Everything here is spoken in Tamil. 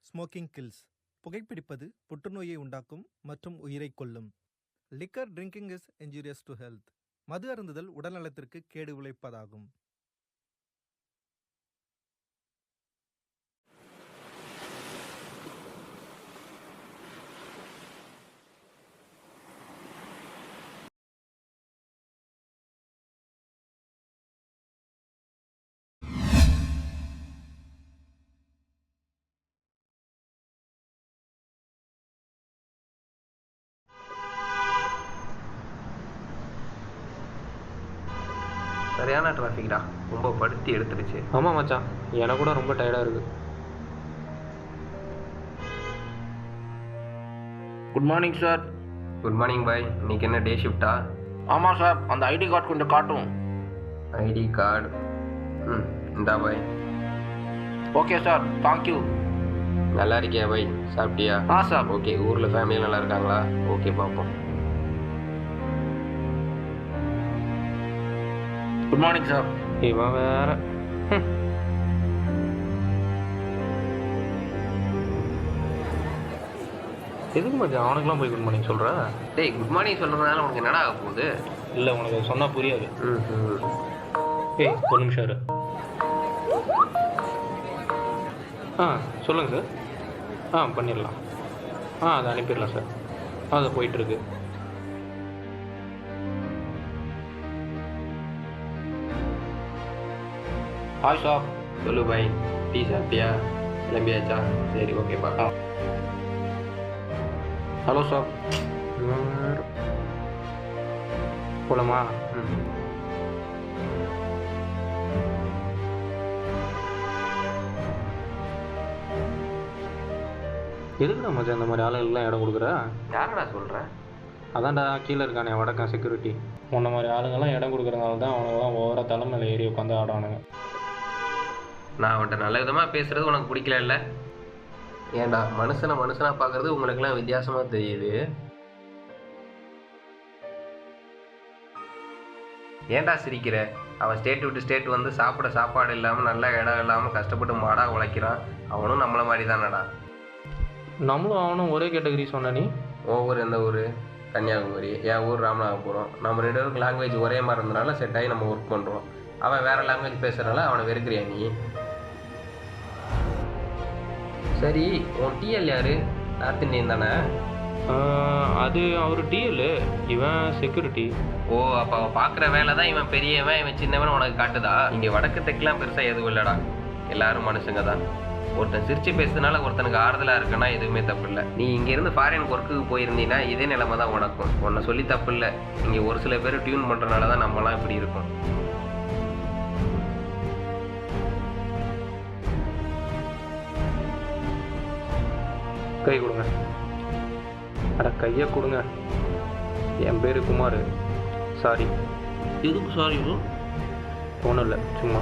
Smoking kills. புகைப்பிடிப்பது புற்றுநோயை உண்டாக்கும் மற்றும் உயிரை கொல்லும். Liquor drinking is injurious to health. மது அருந்துதல் உடல்நலத்திற்கு கேடு விளைவிப்பதாகும். சரியான டிராஃபிக்டா, ரொம்ப படுத்தி எடுத்துருச்சு. ஆமாம் மச்சான், எனக்கு கூட ரொம்ப டயர்டாக இருக்குது. Good morning sir. Good morning boy. இன்னைக்கு என்ன டே ஷிஃப்டா? ஆமாம் சார், அந்த ஐடி கார்டு கொஞ்சம் காட்டும். ஐடி கார்டு இந்தா பாய். Okay sir, thank you. நல்லா இருக்கியா பாய்? சாப்பிட்டியா? சார். ஓகே, ஊரில் ஃபேமிலி நல்லா இருக்காங்களா? ஓகே, பார்ப்போம். Good morning sir. இவன் வேற. எதுக்கு மச்சான் அவனுக்குலாம் போய் குட் மார்னிங் சொல்கிற? டேய், குட் மார்னிங் சொல்கிறதுனால உனக்கு என்னடா ஆக போகுது? இல்லை, உனக்கு அது சொன்னால் புரியாது. ஏய், ஒரு நிமிஷம் இரு. சொல்லுங்கள் சார். பண்ணிடலாம். அதை அனுப்பிடலாம் சார். அது போயிட்டுருக்கு. Hi sir. சொல்லு பாய். டீ சாப்பிட்டியா? கிளம்பியாச்சா? சரி, ஓகேப்பா. Hello sir. போலாமா? எதுக்குடா மச்சான் இந்த மாதிரி ஆளுகளுக்குலாம் இடம் கொடுக்குற? யாரடா சொல்கிறேன்? அதான்டா கீழே இருக்கானே வடக்கன் செக்யூரிட்டி. உன்ன மாதிரி ஆளுங்கெல்லாம் இடம் கொடுக்குறதுனால தான் அவனுங்கெல்லாம் ஓவரா தலைமையில் ஏறி உட்காந்து ஆடானுங்க. நான் அவன்கிட்ட நல்ல விதமாக பேசுகிறது உனக்கு பிடிக்கல இல்லை? ஏன்டா மனுஷனாக பார்க்குறது உங்களுக்குலாம் வித்தியாசமாக தெரியுது. ஏன்டா சிரிக்கிற? அவன் ஸ்டேட் விட்டு ஸ்டேட் வந்து சாப்பிட சாப்பாடு இல்லாமல் நல்ல இடம் இல்லாமல் கஷ்டப்பட்டு மாடாக உழைக்கிறான். அவனும் நம்மளை மாதிரி தானடா. நம்மளும் அவனும் ஒரே கேட்டகரி சொன்ன நீ? ஊர் எந்த ஊர்? கன்னியாகுமரி. என் ஊர் ராமநாதபுரம். நம்ம 2 பேருக்கு லாங்குவேஜ் ஒரே மாதிரி இருந்தனால செட் ஆகி நம்ம ஒர்க் பண்ணுறோம். அவன் வேறு லாங்குவேஜ் பேசுகிறனால அவனை வெறுக்கிறியா நீ? சரி, உன் டிஎல் யாரு? நார்த் இந்தியன் தானே? அது அவர் டிஎல், இவன் செக்யூரிட்டி. ஓ, அப்போ அவன் பார்க்குற வேலை தான் இவன் பெரியவன் இவன் சின்னவன் உனக்கு காட்டுதா? இங்கே வடக்கு தெற்கெலாம் பெருசாக எதுவும் இல்லைடா. எல்லாரும் மனுஷங்க தான். ஒருத்தன் சிரிச்சு பேசுறதுனால ஒருத்தனுக்கு ஆறுதலாக இருக்குன்னா எதுவுமே தப்பு இல்லை. நீ இங்கேருந்து ஃபாரின் ஒர்க்குக்கு போயிருந்தீங்கன்னா இதே நிலைமை தான் உனக்கும். உன்னை சொல்லி தப்பு இல்லை. இங்கே ஒரு சில பேர் டியூன் பண்ணுறதுனால தான் நம்மலாம் இப்படி இருக்கும். கை கொடுங்க. அட கையை கொடுங்க. என் பேர் குமார். சாரி. எதுக்கு சாரி? ஒன்றும் இல்லை, சும்மா.